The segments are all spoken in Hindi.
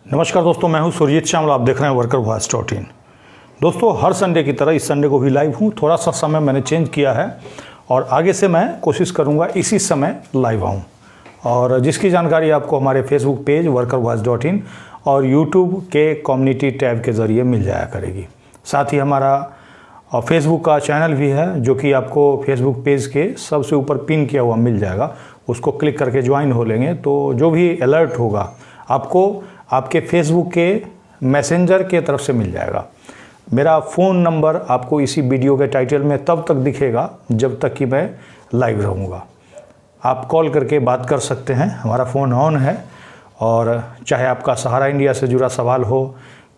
नमस्कार दोस्तों, मैं हूं सुरजीत श्यामल। आप देख रहे हैं workervoice.in। दोस्तों, हर संडे की तरह इस संडे को भी लाइव हूं। थोड़ा सा समय मैंने चेंज किया है और आगे से मैं कोशिश करूंगा इसी समय लाइव आऊं। और जिसकी जानकारी आपको हमारे फेसबुक पेज workervoice.in और यूट्यूब के कम्युनिटी टैब के ज़रिए मिल जाया करेगी। साथ ही हमारा फेसबुक का चैनल भी है, जो कि आपको फेसबुक पेज के सबसे ऊपर पिन किया हुआ मिल जाएगा। उसको क्लिक करके ज्वाइन हो लेंगे तो जो भी अलर्ट होगा आपको आपके फेसबुक के मैसेंजर के तरफ से मिल जाएगा। मेरा फ़ोन नंबर आपको इसी वीडियो के टाइटल में तब तक दिखेगा जब तक कि मैं लाइव रहूँगा। आप कॉल करके बात कर सकते हैं, हमारा फ़ोन ऑन है। और चाहे आपका सहारा इंडिया से जुड़ा सवाल हो,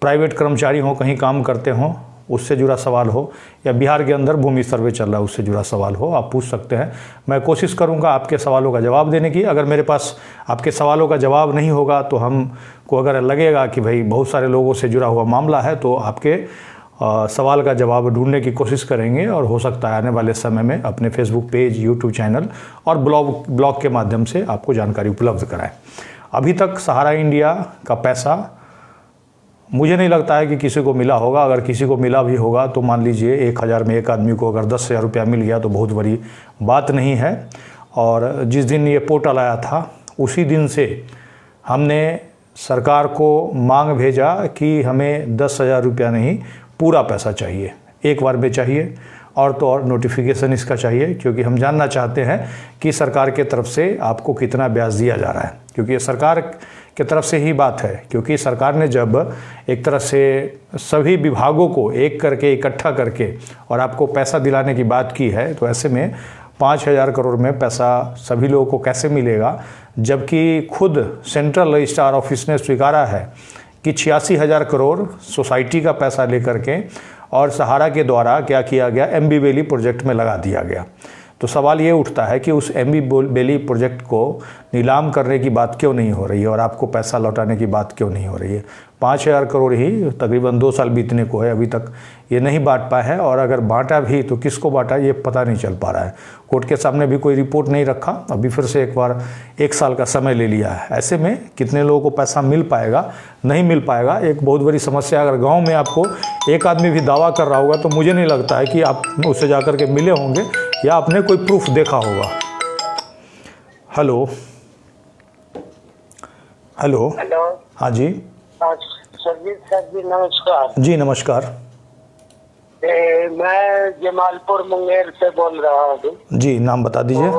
प्राइवेट कर्मचारी हो, कहीं काम करते हों, उससे जुड़ा सवाल हो, या बिहार के अंदर भूमि सर्वे चल रहा है उससे जुड़ा सवाल हो, आप पूछ सकते हैं। मैं कोशिश करूंगा आपके सवालों का जवाब देने की। अगर मेरे पास आपके सवालों का जवाब नहीं होगा तो हमको अगर लगेगा कि भाई बहुत सारे लोगों से जुड़ा हुआ मामला है, तो आपके सवाल का जवाब ढूंढने की कोशिश करेंगे। और हो सकता है आने वाले समय में अपने फेसबुक पेज, यूट्यूब चैनल और ब्लॉग के माध्यम से आपको जानकारी उपलब्ध कराएं। अभी तक सहारा इंडिया का पैसा मुझे नहीं लगता है कि किसी को मिला होगा। अगर किसी को मिला भी होगा तो मान लीजिए 1000 में एक आदमी को अगर 10,000 रुपया मिल गया तो बहुत बड़ी बात नहीं है। और जिस दिन ये पोर्टल आया था उसी दिन से हमने सरकार को मांग भेजा कि हमें 10,000 रुपया नहीं, पूरा पैसा चाहिए, एक बार में चाहिए। और तो और नोटिफिकेशन इसका चाहिए, क्योंकि हम जानना चाहते हैं कि सरकार के तरफ से आपको कितना ब्याज दिया जा रहा है। क्योंकि ये सरकार की तरफ से ही बात है, क्योंकि सरकार ने जब एक तरह से सभी विभागों को एक करके इकट्ठा करके और आपको पैसा दिलाने की बात की है, तो ऐसे में 5,000 करोड़ में पैसा सभी लोगों को कैसे मिलेगा, जबकि खुद सेंट्रल रजिस्ट्रार ऑफिस ने स्वीकारा है कि 86,000 करोड़ सोसाइटी का पैसा लेकर के और सहारा के द्वारा क्या किया गया, एमबी वैली प्रोजेक्ट में लगा दिया गया। तो सवाल ये उठता है कि उस एमबी वैली प्रोजेक्ट को नीलाम करने की बात क्यों नहीं हो रही है और आपको पैसा लौटाने की बात क्यों नहीं हो रही है। 5,000 करोड़ ही तकरीबन 2 साल बीतने को है, अभी तक ये नहीं बांट पाए हैं। और अगर बांटा भी तो किसको बांटा ये पता नहीं चल पा रहा है। कोर्ट के सामने भी कोई रिपोर्ट नहीं रखा, अभी फिर से एक बार 1 साल का समय ले लिया है। ऐसे में कितने लोगों को पैसा मिल पाएगा, नहीं मिल पाएगा, एक बहुत बड़ी समस्या। अगर गाँव में आपको एक आदमी भी दावा कर रहा होगा तो मुझे नहीं लगता है कि आप उससे जा कर के मिले होंगे या आपने कोई प्रूफ देखा होगा। Hello hello hello. हाँ जी। सरजीत सर जी नमस्कार। जी नमस्कार। मैं जमालपुर मुंगेर से बोल रहा हूँ। जी नाम बता दीजिए।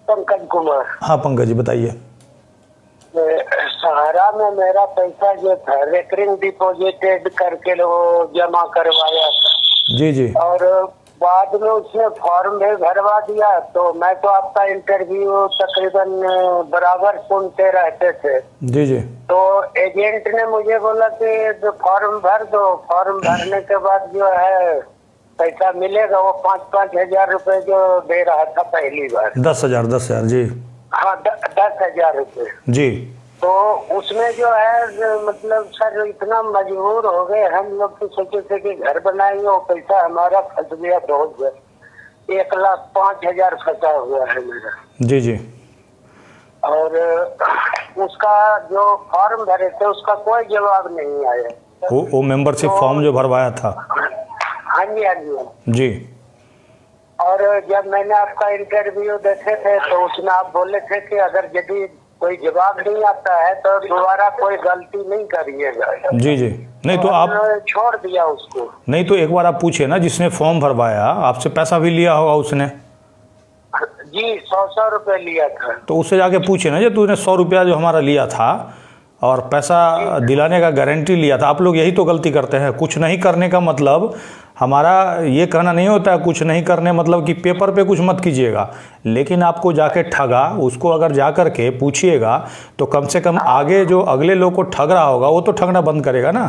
पंकज कुमार। हाँ पंकज जी बताइए। सहारा में मेरा पैसा जो था रिकरिंग डिपॉजिटेड करके वो जमा करवाया था। जी जी। और बाद में उसने फॉर्म भी भरवा दिया। तो मैं तो आपका इंटरव्यू तकरीबन बराबर सुनते रहते थे। जी जी। तो एजेंट ने मुझे बोला कि फॉर्म भर दो, फॉर्म भरने के बाद जो है पैसा मिलेगा। वो 5-5 हजार रुपए जो दे रहा था पहली बार। 10,000 जी। हाँ 10,000 रुपए जी। तो उसमें जो है मतलब सर इतना मजबूर हो गए हम लोग तो सोचे थे कि घर बनाएंगे, वो पैसा हमारा फंस गया। बहुत 1,05,000 फंसा हुआ है मेरा। जी जी। और उसका जो फॉर्म भरे थे उसका कोई जवाब नहीं आया। वो मेंबरशिप फॉर्म जो भरवाया था। हाँ जी हाँ जी जी। और जब मैंने आपका इंटरव्यू देखे थे तो उसमें आप बोले थे कि अगर यदि कोई जवाब नहीं आता है तो दोबारा कोई गलती नहीं करिएगा। जी जी। नहीं तो आप छोड़ दिया उसको। नहीं तो एक बार आप पूछिए ना, जिसने फॉर्म भरवाया आपसे पैसा भी लिया होगा उसने। जी 100 रुपए लिया था। तो उससे जाके पूछिए ना, जो तूने 100 रुपया जो हमारा लिया था और पैसा दिलाने का गारंटी लिया था। आप लोग यही तो गलती करते हैं। कुछ नहीं करने का मतलब हमारा ये कहना नहीं होता है, कुछ नहीं करने मतलब कि पेपर पे कुछ मत कीजिएगा, लेकिन आपको जाके ठगा उसको अगर जा कर के पूछिएगा तो कम से कम आगे जो अगले लोग को ठग रहा होगा वो तो ठगना बंद करेगा ना।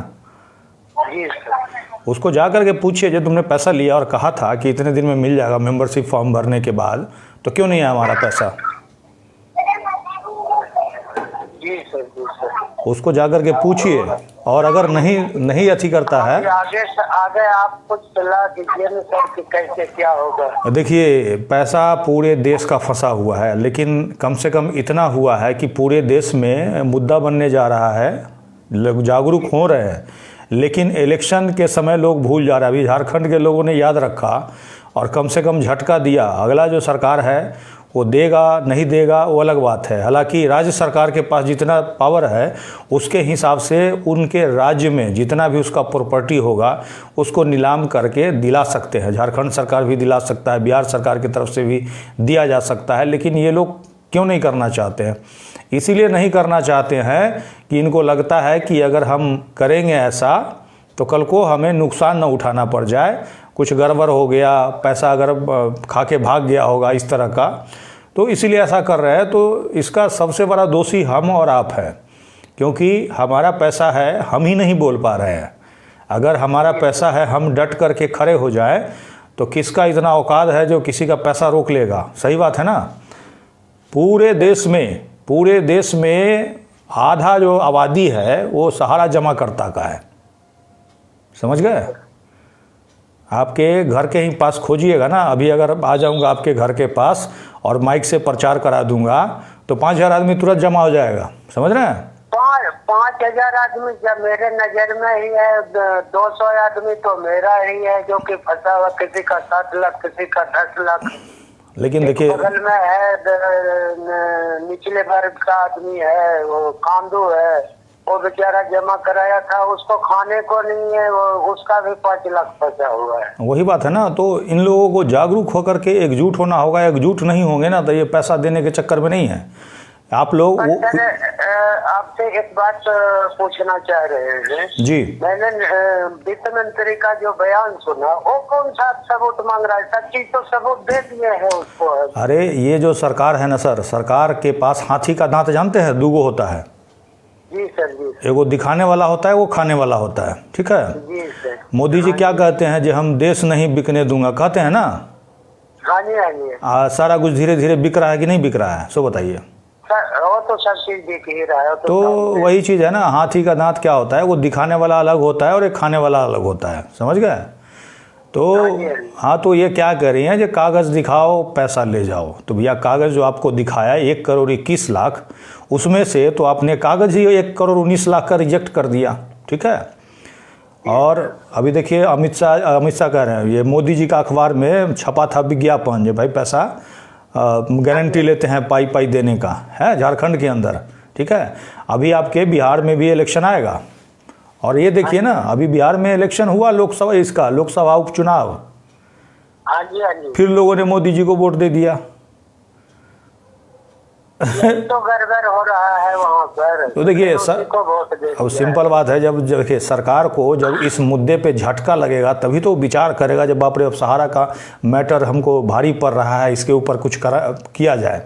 जी सर। उसको जा कर के पूछिए, जो तुमने पैसा लिया और कहा था कि इतने दिन में मिल जाएगा मेंबरशिप फॉर्म भरने के बाद, तो क्यों नहीं है हमारा पैसा। जी सर जी सर। उसको जा कर के पूछिए। और अगर नहीं अच्छी करता है आगे आप कुछ सलाह दीजिए ना सर कि कैसे क्या होगा। देखिए पैसा पूरे देश का फंसा हुआ है, लेकिन कम से कम इतना हुआ है कि पूरे देश में मुद्दा बनने जा रहा है लोग जागरूक हो रहे हैं, लेकिन इलेक्शन के समय लोग भूल जा रहे हैं। अभी झारखंड के लोगों ने याद रखा और कम से कम झटका दिया। अगला जो सरकार है वो देगा नहीं देगा वो अलग बात है। हालांकि राज्य सरकार के पास जितना पावर है उसके हिसाब से उनके राज्य में जितना भी उसका प्रॉपर्टी होगा उसको नीलाम करके दिला सकते हैं। झारखंड सरकार भी दिला सकता है, बिहार सरकार की तरफ से भी दिया जा सकता है, लेकिन ये लोग क्यों नहीं करना चाहते हैं? इसीलिए नहीं करना चाहते हैं कि इनको लगता है कि अगर हम करेंगे ऐसा तो कल को हमें नुकसान न उठाना पड़ जाए, कुछ गड़बड़ हो गया, पैसा अगर खा के भाग गया होगा इस तरह का, तो इसीलिए ऐसा कर रहे हैं। तो इसका सबसे बड़ा दोषी हम और आप हैं, क्योंकि हमारा पैसा है, हम ही नहीं बोल पा रहे हैं। अगर हमारा पैसा है, हम डट करके खड़े हो जाए तो किसका इतना औकात है जो किसी का पैसा रोक लेगा? सही बात है ना। पूरे देश में आधा जो आबादी है वो सहारा जमा करता का है, समझ गए? आपके घर के ही पास खोजिएगा ना, अभी अगर आ जाऊंगा आपके घर के पास और माइक से प्रचार करा दूंगा तो 5,000 आदमी तुरंत जमा हो जाएगा, समझ रहे हैं? 5,000 आदमी जब मेरे नजर में ही है, 200 आदमी तो मेरा ही है जो कि फंसा हुआ, किसी का 7 लाख, किसी का 10 लाख। लेकिन देखिए बगल में है निचले वर्ग का आदमी है, वो कांदू है, वो बेचारा जमा कराया था, उसको खाने को नहीं है, वो उसका भी 5 लाख फंसा हुआ है। वही बात है ना। तो इन लोगों को जागरूक होकर के एकजुट होना होगा। एकजुट नहीं होंगे ना तो ये पैसा देने के चक्कर में नहीं है आप लोग। आपसे एक बात पूछना चाह रहे हैं जी। मैंने वित्त मंत्री का जो बयान सुना, वो कौन सा सबूत मांग रहा है? सच्ची तो सबूत दे दिए हैं उसको। अरे ये जो सरकार है ना सर, सरकार के पास हाथी का दांत जानते हैं, 2 होता है। जी सर, जी। एगो दिखाने वाला होता है, वो खाने वाला होता है, ठीक है? जी सर। मोदी जी क्या कहते हैं, जो हम देश नहीं बिकने दूंगा, कहते हैं ना। हाँ जी, हाँ जी। सारा कुछ धीरे धीरे बिक रहा है कि नहीं बिक रहा है, सो बताइए। वो तो सब चीज बिक ही रहा है। तो वही चीज़ है ना, हाथी का दांत क्या होता है, वो दिखाने वाला अलग होता है और एक खाने वाला अलग होता है, समझ गए? तो हाँ, तो ये क्या कह रही हैं कि कागज़ दिखाओ पैसा ले जाओ। तो भैया कागज़ जो आपको दिखाया 1,21,00,000, उसमें से तो आपने कागज़ ही 1,19,00,000 का रिजेक्ट कर दिया, ठीक है? और अभी देखिए अमित शाह कह रहे हैं, ये मोदी जी का अखबार में छपा था विज्ञापन, जो भाई पैसा गारंटी लेते हैं पाई देने का है झारखंड के अंदर, ठीक है? अभी आपके बिहार में भी इलेक्शन आएगा और ये देखिए ना, अभी बिहार में इलेक्शन हुआ लोकसभा उपचुनाव। हाँ जी, हाँ जी। फिर लोगों ने मोदी जी को वोट दे दिया। तो गड़बड़ हो रहा है वहाँ पर। तो देखिए सर, अब सिंपल बात है, जब देखिए सरकार को जब इस मुद्दे पे झटका लगेगा तभी तो विचार करेगा, जब बाप रे अब सहारा का मैटर हमको भारी पड़ रहा है, इसके ऊपर कुछ किया जाए।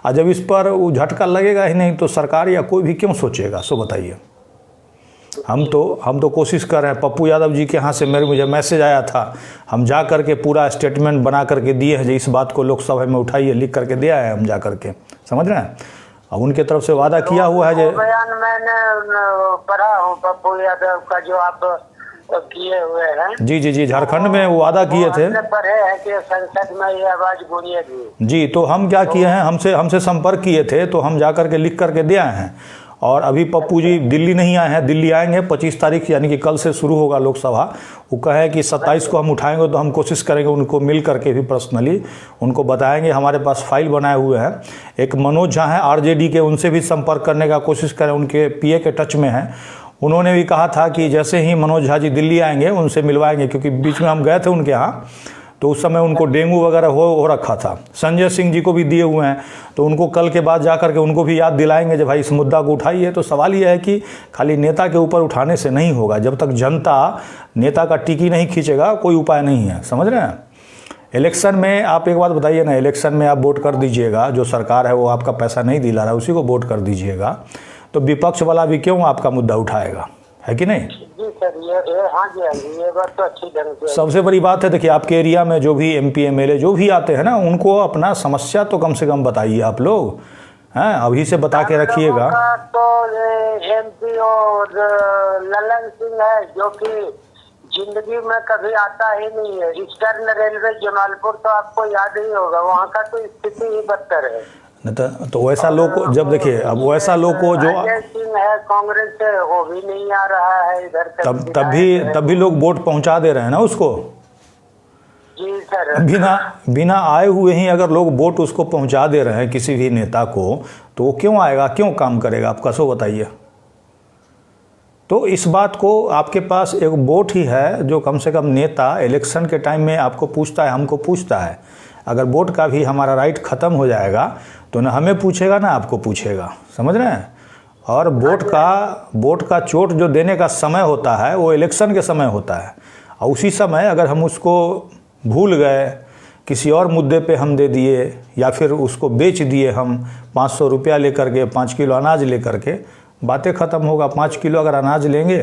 और जब इस पर वो झटका लगेगा ही नहीं तो सरकार या कोई भी क्यों सोचेगा, सो बताइए। हम तो कोशिश कर रहे हैं। पप्पू यादव जी के यहाँ से मुझे मैसेज आया था, हम जा करके पूरा स्टेटमेंट बना करके दिए हैं, इस बात को लोकसभा में उठाइए, लिख करके दिया है हम जा करके, समझ रहे हैं? अब उनके तरफ से वादा किया हुआ है। बयान मैंने पढ़ा हूँ पप्पू यादव का, जो आप किए हुए हैं। जी, झारखंड में वो वादा किए थे, पढ़े हैं कि संसद में ये आवाज गूंजेगी। जी। तो हम क्या किए हैं, हमसे संपर्क किए थे, तो हम जा करके लिख करके दे आए हैं। और अभी पप्पू जी दिल्ली नहीं आए हैं, दिल्ली आएंगे 25 तारीख, यानी कि कल से शुरू होगा लोकसभा। वो कहे कि 27 को हम उठाएंगे, तो हम कोशिश करेंगे उनको मिल करके भी पर्सनली उनको बताएंगे। हमारे पास फाइल बनाए हुए हैं। एक मनोज झा हैं आरजेडी के, उनसे भी संपर्क करने का कोशिश करें, उनके पीए के टच में हैं। उन्होंने भी कहा था कि जैसे ही मनोज झा जी दिल्ली आएंगे उनसे मिलवाएंगे, क्योंकि बीच में हम गए थे उनके यहाँ, तो उस समय उनको डेंगू वगैरह हो रखा था। संजय सिंह जी को भी दिए हुए हैं, तो उनको कल के बाद जा करके उनको भी याद दिलाएंगे जब भाई इस मुद्दा को उठाइए। तो सवाल यह है कि खाली नेता के ऊपर उठाने से नहीं होगा, जब तक जनता नेता का टिकी नहीं खींचेगा कोई उपाय नहीं है, समझ रहे हैं? इलेक्शन में आप एक बात बताइए ना, इलेक्शन में आप वोट कर दीजिएगा, जो सरकार है वो आपका पैसा नहीं दिला रहा है उसी को वोट कर दीजिएगा, तो विपक्ष वाला भी क्यों आपका मुद्दा उठाएगा, है कि नहीं? जी सर, हाँ जी, ये बात तो अच्छी ढंग से। सबसे बड़ी बात है, देखिए आपके एरिया में जो भी MP MLA जो भी आते हैं ना, उनको अपना समस्या तो कम से कम बताइए आप लोग, हैं? अभी से बता के रखिएगा। तो MP और ललन सिंह है, जो कि जिंदगी में कभी आता ही नहीं है। ईस्टर्न रेलवे जमालपुर तो आपको याद ही होगा, वहाँ का तो स्थिति ही बदतर है। नहीं तो वैसा लोग को जब देखिए, अब वैसा लोग को जो अजय सिंह है कांग्रेस से, वो भी नहीं आ रहा है इधर तक। तब भी लोग वोट पहुंचा दे रहे हैं ना उसको। जी सर। बिना आए हुए ही अगर लोग वोट उसको पहुंचा दे रहे हैं किसी भी नेता को, तो वो क्यों आएगा, क्यों काम करेगा, आप कैसे बताइए। तो इस बात को, आपके पास एक वोट ही है जो कम से कम नेता इलेक्शन के टाइम में आपको पूछता है, हमको पूछता है। अगर वोट का भी हमारा राइट ख़त्म हो जाएगा तो ना हमें पूछेगा ना आपको पूछेगा, समझ रहे हैं। और वोट का चोट जो देने का समय होता है वो इलेक्शन के समय होता है, और उसी समय अगर हम उसको भूल गए, किसी और मुद्दे पे हम दे दिए, या फिर उसको बेच दिए हम 500 रुपया लेकर के, 5 किलो अनाज लेकर के, बातें ख़त्म होगा। 5 किलो अगर अनाज लेंगे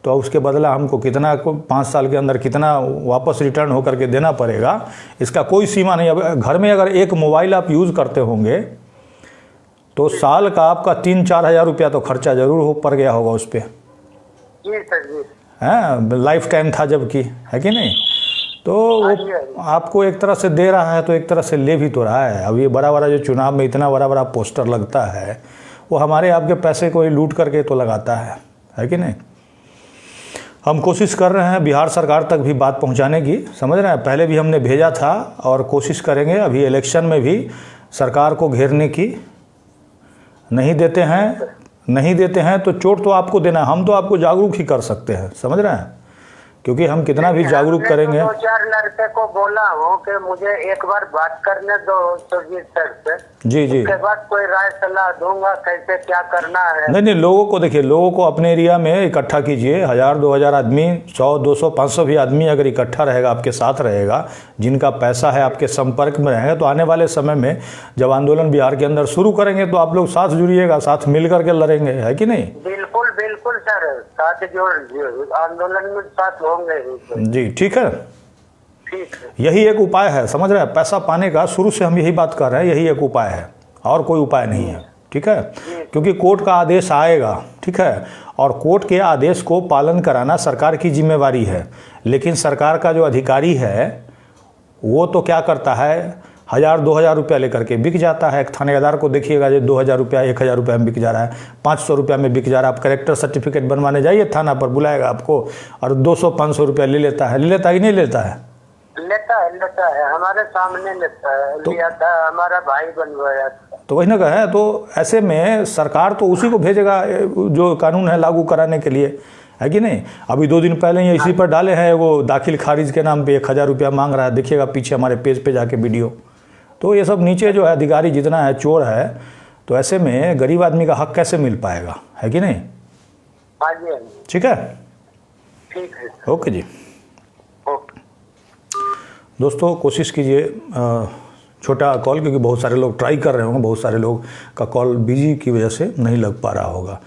तो उसके बदला हमको कितना, 5 साल के अंदर कितना वापस रिटर्न होकर के देना पड़ेगा, इसका कोई सीमा नहीं। अब घर में अगर एक मोबाइल आप यूज़ करते होंगे तो साल का आपका 3-4 हज़ार रुपया तो खर्चा ज़रूर हो पड़ गया होगा उस पर। जी सर जी। हैं, लाइफ टाइम था जबकि, है कि नहीं। तो वो आपको एक तरह से दे रहा है तो एक तरह से ले भी तो रहा है। अब ये बड़ा बड़ा जो चुनाव में इतना बड़ा बड़ा पोस्टर लगता है, वो हमारे आपके पैसे को ही लूट करके तो लगाता है कि नहीं। हम कोशिश कर रहे हैं बिहार सरकार तक भी बात पहुंचाने की, समझ रहे हैं। पहले भी हमने भेजा था और कोशिश करेंगे अभी इलेक्शन में भी सरकार को घेरने की। नहीं देते हैं तो चोट तो आपको देना, हम तो आपको जागरूक ही कर सकते हैं, समझ रहे हैं। क्योंकि हम कितना भी जागरूक करेंगे। 2-4 लड़के को बोला हूँ कि मुझे एक बार बात करने दो सुरजीत सर से, जी। उसके बाद कोई राय सलाह दूंगा कैसे क्या करना है। नहीं, लोगों को देखिए, लोगों को अपने एरिया में इकट्ठा कीजिए। 1000-2000 आदमी, 100-200-500 भी आदमी अगर इकट्ठा रहेगा, आपके साथ रहेगा, जिनका पैसा है आपके संपर्क में रहेगा, तो आने वाले समय में जब आंदोलन बिहार के अंदर शुरू करेंगे तो आप लोग साथ जुड़िएगा, साथ मिल करके लड़ेंगे, है कि नहीं। बिल्कुल सर, साथ जोड़ आंदोलन में साथ होंगे जी। ठीक है, ठीक है। यही एक उपाय है, समझ रहे हैं। पैसा पाने का शुरू से हम यही बात कर रहे हैं, यही एक उपाय है, और कोई उपाय नहीं है। ठीक है, क्योंकि कोर्ट का आदेश आएगा, ठीक है, और कोर्ट के आदेश को पालन कराना सरकार की जिम्मेवारी है। लेकिन सरकार का जो अधिकारी है वो तो क्या करता है, 1000-2000 रुपया लेकर के बिक जाता है। एक थानेदार को देखिएगा जो 2000 रुपया, 1000 रुपया में बिक जा रहा है, 500 रुपया में बिक जा रहा है। आप करेक्टर सर्टिफिकेट बनवाने जाइए थाना पर, बुलाएगा आपको और 200-500 रुपया ले लेता है कि नहीं लेता है। लेता है, हमारे सामने लेता है, लिया था, हमारा भाई बनवाया था। तो वही ना कहे, तो ऐसे में सरकार तो उसी को भेजेगा जो कानून है लागू कराने के लिए, है कि नहीं। अभी 2 दिन पहले ही इसी पर डाले हैं, वो दाखिल खारिज के नाम पे 1000 रुपया मांग रहा है, देखिएगा पीछे हमारे पेज पे जाके वीडियो। तो ये सब नीचे जो है अधिकारी जितना है चोर है, तो ऐसे में गरीब आदमी का हक कैसे मिल पाएगा, है कि नहीं। ठीक है, ठीक है, ओके जी। दोस्तों कोशिश कीजिए छोटा कॉल, क्योंकि बहुत सारे लोग ट्राई कर रहे होंगे, बहुत सारे लोग का कॉल बिजी की वजह से नहीं लग पा रहा होगा।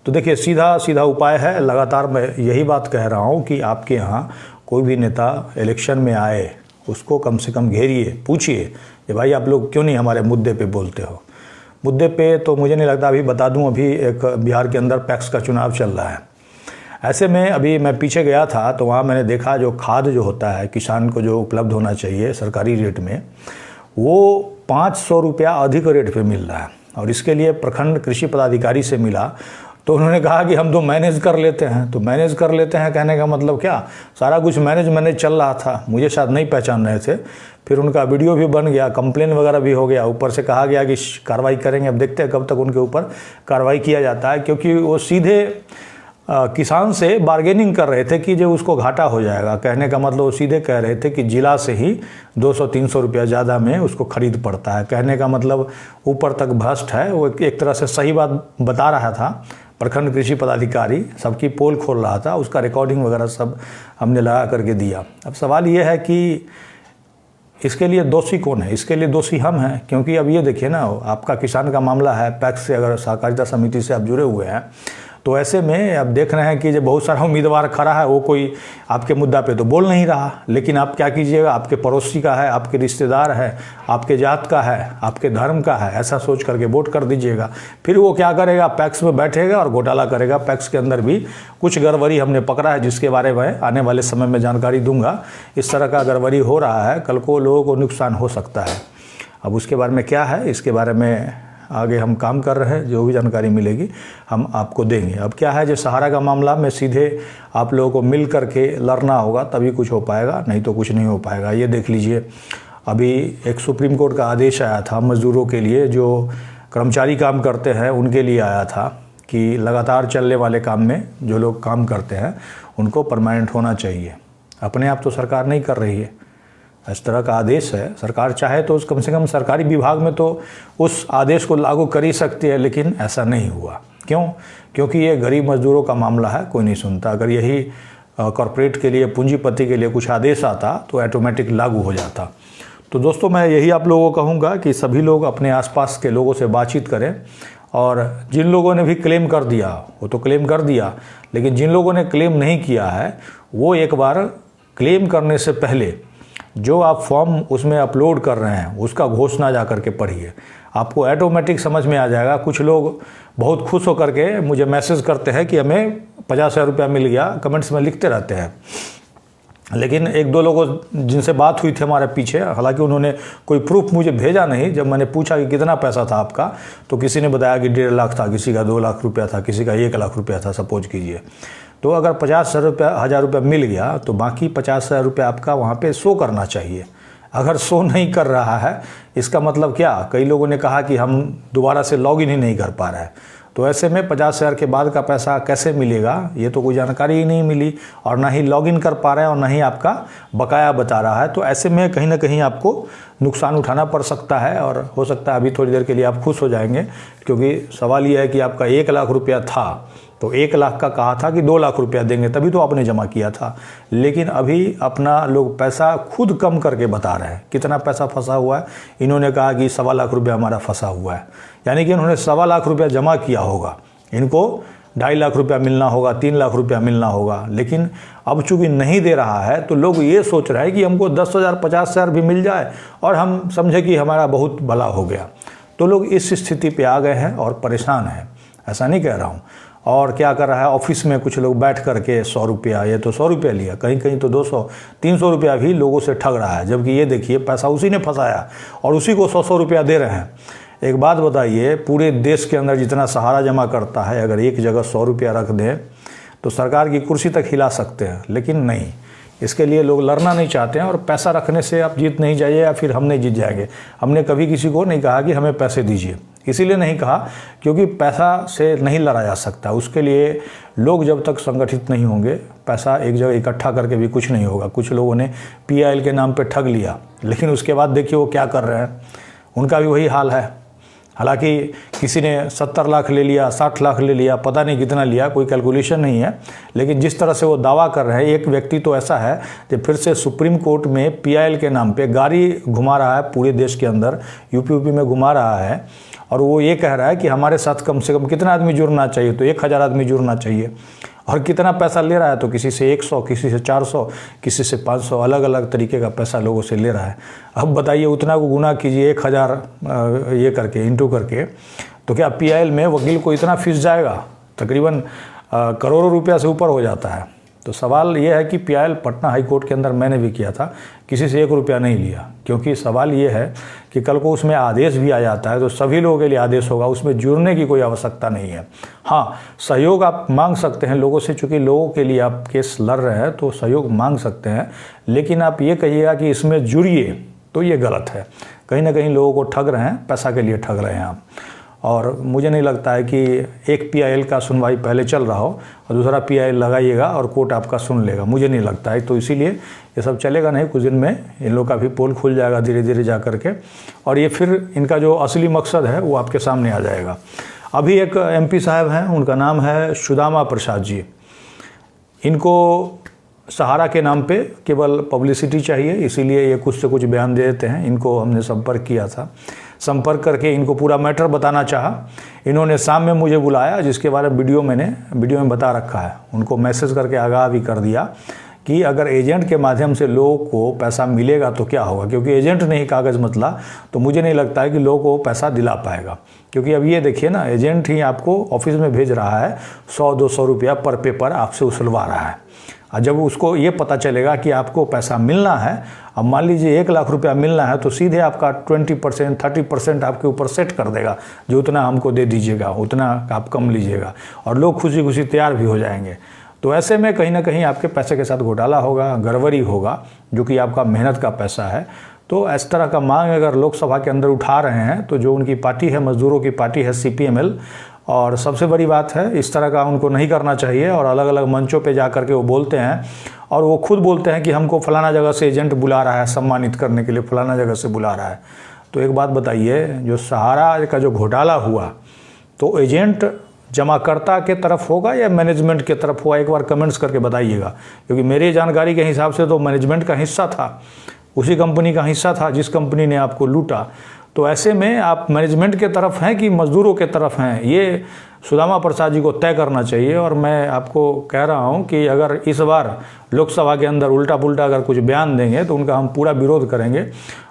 तो देखिए सीधा उपाय है, लगातार मैं यही बात कह रहा हूँ कि आपके यहाँ कोई भी नेता इलेक्शन में आए, उसको कम से कम घेरिए, पूछिए कि भाई आप लोग क्यों नहीं हमारे मुद्दे पे बोलते हो। मुद्दे पे तो मुझे नहीं लगता, अभी बता दूं, अभी एक बिहार के अंदर पैक्स का चुनाव चल रहा है। ऐसे में अभी मैं पीछे गया था तो वहाँ मैंने देखा जो खाद जो होता है किसान को जो उपलब्ध होना चाहिए सरकारी रेट में, वो 500 रुपया अधिक रेट पे मिल रहा है। और इसके लिए प्रखंड कृषि पदाधिकारी से मिला तो उन्होंने कहा कि हम तो मैनेज कर लेते हैं। तो मैनेज कर लेते हैं कहने का मतलब क्या, सारा कुछ मैनेज चल रहा था, मुझे शायद नहीं पहचान रहे थे। फिर उनका वीडियो भी बन गया, कंप्लेन वगैरह भी हो गया, ऊपर से कहा गया कि कार्रवाई करेंगे। अब देखते हैं कब तक उनके ऊपर कार्रवाई किया जाता है, क्योंकि वो सीधे किसान से बार्गेनिंग कर रहे थे कि जो उसको घाटा हो जाएगा। कहने का मतलब वो सीधे कह रहे थे कि जिला से ही 200-300 रुपया ज़्यादा में उसको खरीद पड़ता है। कहने का मतलब ऊपर तक भ्रष्ट है। वो एक तरह से सही बात बता रहा था, प्रखंड कृषि पदाधिकारी सबकी पोल खोल रहा था, उसका रिकॉर्डिंग वगैरह सब हमने लगा करके दिया। अब सवाल ये है कि इसके लिए दोषी कौन है? इसके लिए दोषी हम हैं, क्योंकि अब ये देखिए ना, आपका किसान का मामला है, पैक्स से अगर सहकारिता समिति से आप जुड़े हुए हैं, तो ऐसे में अब देख रहे हैं कि जो बहुत सारा उम्मीदवार खड़ा है वो कोई आपके मुद्दा पे तो बोल नहीं रहा। लेकिन आप क्या कीजिएगा, आपके पड़ोसी का है, आपके रिश्तेदार है, आपके जात का है, आपके धर्म का है, ऐसा सोच करके वोट कर दीजिएगा। फिर वो क्या करेगा, पैक्स में बैठेगा और घोटाला करेगा। पैक्स के अंदर भी कुछ गड़बड़ी हमने पकड़ा है, जिसके बारे में आने वाले समय में जानकारी दूंगा। इस तरह का गड़बड़ी हो रहा है, कल को लोगों को नुकसान हो सकता है। अब उसके बारे में क्या है, इसके बारे में आगे हम काम कर रहे हैं, जो भी जानकारी मिलेगी हम आपको देंगे। अब क्या है, जो सहारा का मामला में सीधे आप लोगों को मिल करके लड़ना होगा, तभी कुछ हो पाएगा, नहीं तो कुछ नहीं हो पाएगा। ये देख लीजिए, अभी एक सुप्रीम कोर्ट का आदेश आया था मज़दूरों के लिए, जो कर्मचारी काम करते हैं उनके लिए आया था कि लगातार चलने वाले काम में जो लोग काम करते हैं उनको परमानेंट होना चाहिए। अपने आप तो सरकार नहीं कर रही है, इस तरह का आदेश है। सरकार चाहे तो कम से कम सरकारी विभाग में तो उस आदेश को लागू कर ही सकती है, लेकिन ऐसा नहीं हुआ। क्यों? क्योंकि ये गरीब मजदूरों का मामला है, कोई नहीं सुनता। अगर यही कॉरपोरेट के लिए, पूंजीपति के लिए कुछ आदेश आता तो ऑटोमेटिक लागू हो जाता। तो दोस्तों, मैं यही आप लोगों को कहूँगा कि सभी लोग अपने आसपास के लोगों से बातचीत करें, और जिन लोगों ने भी क्लेम कर दिया वो तो क्लेम कर दिया, लेकिन जिन लोगों ने क्लेम नहीं किया है वो एक बार क्लेम करने से पहले जो आप फॉर्म उसमें अपलोड कर रहे हैं उसका घोषणा जा करके पढ़िए, आपको ऑटोमेटिक समझ में आ जाएगा। कुछ लोग बहुत खुश होकर के मुझे मैसेज करते हैं कि हमें 50,000 रुपया मिल गया, कमेंट्स में लिखते रहते हैं। लेकिन एक दो लोगों जिनसे बात हुई थी हमारे पीछे, हालांकि उन्होंने कोई प्रूफ मुझे भेजा नहीं। जब मैंने पूछा कि कितना पैसा था आपका, तो किसी ने बताया कि 1.5 लाख था, किसी का 2 लाख रुपया था, किसी का 1 लाख रुपया था, सपोज कीजिए। तो अगर 50,000 रुपया मिल गया तो बाकी 50,000 रुपया आपका वहाँ पे शो करना चाहिए। अगर शो नहीं कर रहा है, इसका मतलब क्या, कई लोगों ने कहा कि हम दोबारा से लॉगिन ही नहीं कर पा रहे हैं। तो ऐसे में 50,000 के बाद का पैसा कैसे मिलेगा, ये तो कोई जानकारी ही नहीं मिली, और ना ही लॉगिन कर पा रहे हैं और ना ही आपका बकाया बता रहा है। तो ऐसे में कहीं ना कहीं आपको नुकसान उठाना पड़ सकता है, और हो सकता है अभी थोड़ी देर के लिए आप खुश हो जाएंगे, क्योंकि सवाल ये है कि आपका 1 लाख रुपया था तो 1 लाख का कहा था कि 2 लाख रुपया देंगे, तभी तो आपने जमा किया था। लेकिन अभी अपना लोग पैसा खुद कम करके बता रहे हैं। कितना पैसा फंसा हुआ है, इन्होंने कहा कि 1.25 लाख रुपया हमारा फंसा हुआ है, यानी कि इन्होंने 1.25 लाख रुपया जमा किया होगा, इनको 2.5 लाख रुपया मिलना होगा, 3 लाख रुपया मिलना होगा। लेकिन अब चूंकि नहीं दे रहा है तो लोग ये सोच रहे हैं कि हमको 10,000 50,000 भी मिल जाए और हम समझे कि हमारा बहुत भला हो गया। तो लोग इस स्थिति पे आ गए हैं और परेशान हैं, ऐसा नहीं कह रहा हूँ। और क्या कर रहा है, ऑफिस में कुछ लोग बैठ करके 100 रुपया, ये तो 100 रुपया लिया, कहीं कहीं तो 200 300 रुपया भी लोगों से ठग रहा है। जबकि ये देखिए, पैसा उसी ने फंसाया और उसी को 100 रुपया दे रहे हैं। एक बात बताइए, पूरे देश के अंदर जितना सहारा जमा करता है, अगर एक जगह 100 रुपया रख दें तो सरकार की कुर्सी तक हिला सकते हैं। लेकिन नहीं, इसके लिए लोग लड़ना नहीं चाहते हैं, और पैसा रखने से आप जीत नहीं जाइए या फिर हम नहीं जीत जाएंगे। हमने कभी किसी को नहीं कहा कि हमें पैसे दीजिए, इसीलिए नहीं कहा क्योंकि पैसा से नहीं लड़ा जा सकता। उसके लिए लोग जब तक संगठित नहीं होंगे, पैसा एक जगह इकट्ठा करके भी कुछ नहीं होगा। कुछ लोगों ने PIL के नाम पे ठग लिया, लेकिन उसके बाद देखिए वो क्या कर रहे हैं, उनका भी वही हाल है। हालांकि किसी ने 70 लाख ले लिया, 60 लाख ले लिया, पता नहीं कितना लिया, कोई कैलकुलेशन नहीं है। लेकिन जिस तरह से वो दावा कर रहे हैं, एक व्यक्ति तो ऐसा है कि फिर से सुप्रीम कोर्ट में PIL के नाम पे गाड़ी घुमा रहा है, पूरे देश के अंदर यूपी में घुमा रहा है, और वो ये कह रहा है कि हमारे साथ कम से कम कितना आदमी जुड़ना चाहिए, तो 1000 आदमी जुड़ना चाहिए। और कितना पैसा ले रहा है, तो किसी से 100, किसी से 400, किसी से 500, अलग अलग तरीके का पैसा लोगों से ले रहा है। अब बताइए, उतना को गुना कीजिए 1000 ये करके, इंटू करके, तो क्या PIL में वकील को इतना फीस जाएगा? तकरीबन करोड़ों रुपया से ऊपर हो जाता है। तो सवाल ये है कि PIL पटना हाई कोर्ट के अंदर मैंने भी किया था, किसी से 1 रुपया नहीं लिया, क्योंकि सवाल ये है कि कल को उसमें आदेश भी आ जाता है तो सभी लोगों के लिए आदेश होगा, उसमें जुड़ने की कोई आवश्यकता नहीं है। हाँ, सहयोग आप मांग सकते हैं लोगों से, चूँकि लोगों के लिए आप केस लड़ रहे हैं तो सहयोग मांग सकते हैं, लेकिन आप ये कहिएगा कि इसमें जुड़िए, तो ये गलत है। कहीं ना कहीं लोगों को ठग रहे हैं, पैसा के लिए ठग रहे हैं आप। और मुझे नहीं लगता है कि एक PIL का सुनवाई पहले चल रहा हो और दूसरा PIL लगाइएगा और कोर्ट आपका सुन लेगा, मुझे नहीं लगता है। तो इसीलिए ये सब चलेगा नहीं, कुछ दिन में इन लोग का भी पोल खुल जाएगा धीरे धीरे जा करके, और ये फिर इनका जो असली मकसद है वो आपके सामने आ जाएगा। अभी एक MP साहब हैं, उनका नाम है सुदामा प्रसाद जी। इनको सहारा के नाम पे केवल पब्लिसिटी चाहिए, इसीलिए ये कुछ से कुछ बयान दे देते हैं। इनको हमने संपर्क किया था, संपर्क करके इनको पूरा मैटर बताना चाहा। इन्होंने शाम में मुझे बुलाया, जिसके बारे में वीडियो में बता रखा है। उनको मैसेज करके आगाह भी कर दिया कि अगर एजेंट के माध्यम से लोगों को पैसा मिलेगा तो क्या होगा, क्योंकि एजेंट ने ही कागज़ मतला तो मुझे नहीं लगता है कि लोगों को पैसा दिला पाएगा। क्योंकि अब ये देखिए ना, एजेंट ही आपको ऑफिस में भेज रहा है, 100-200 रुपया पर पेपर आपसे उछलवा रहा है। और जब उसको ये पता चलेगा कि आपको पैसा मिलना है, अब मान लीजिए 1 लाख रुपया मिलना है, तो सीधे आपका 20% 30% आपके ऊपर सेट कर देगा, जो उतना हमको दे दीजिएगा उतना आप कम लीजिएगा, और लोग खुशी खुशी तैयार भी हो जाएंगे। तो ऐसे में कहीं ना कहीं आपके पैसे के साथ घोटाला होगा, गड़बड़ी होगा, जो कि आपका मेहनत का पैसा है। तो इस तरह का मांग अगर लोकसभा के अंदर उठा रहे हैं, तो जो उनकी पार्टी है, मजदूरों की पार्टी है CPML, और सबसे बड़ी बात है इस तरह का उनको नहीं करना चाहिए। और अलग अलग मंचों पे जा कर के वो बोलते हैं, और वो खुद बोलते हैं कि हमको फलाना जगह से एजेंट बुला रहा है सम्मानित करने के लिए, फलाना जगह से बुला रहा है। तो एक बात बताइए, जो सहारा का जो घोटाला हुआ, तो एजेंट जमाकर्ता के तरफ होगा या मैनेजमेंट के तरफ होगा? एक बार कमेंट्स करके बताइएगा, क्योंकि मेरी जानकारी के हिसाब से तो मैनेजमेंट का हिस्सा था, उसी कंपनी का हिस्सा था जिस कंपनी ने आपको लूटा। तो ऐसे में आप मैनेजमेंट के तरफ हैं कि मजदूरों के तरफ हैं, ये सुदामा प्रसाद जी को तय करना चाहिए। और मैं आपको कह रहा हूं कि अगर इस बार लोकसभा के अंदर उल्टा पुल्टा अगर कुछ बयान देंगे तो उनका हम पूरा विरोध करेंगे,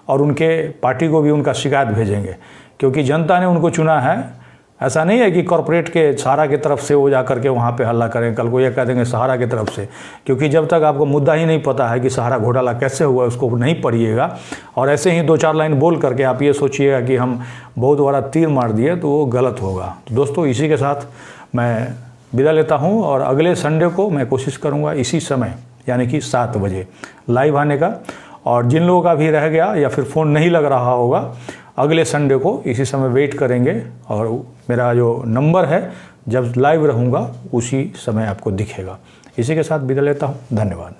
और उनके पार्टी को भी उनका शिकायत भेजेंगे, क्योंकि जनता ने उनको चुना है। ऐसा नहीं है कि कॉरपोरेट के सहारा की तरफ से वो जा करके वहाँ पे हल्ला करें, कल को ये कह देंगे सहारा की तरफ से, क्योंकि जब तक आपको मुद्दा ही नहीं पता है कि सहारा घोटाला कैसे हुआ, उसको नहीं पढ़िएगा, और ऐसे ही 2-4 लाइन बोल करके आप ये सोचिएगा कि हम बहुत बड़ा तीर मार दिए, तो वो गलत होगा। तो दोस्तों, इसी के साथ मैं विदा लेता हूँ, और अगले संडे को मैं कोशिश करूँगा इसी समय, यानी कि 7 बजे लाइव आने का। और जिन लोगों का भी रह गया या फिर फ़ोन नहीं लग रहा होगा, अगले संडे को इसी समय वेट करेंगे, और मेरा जो नंबर है जब लाइव रहूँगा उसी समय आपको दिखेगा। इसी के साथ विदा लेता हूँ, धन्यवाद।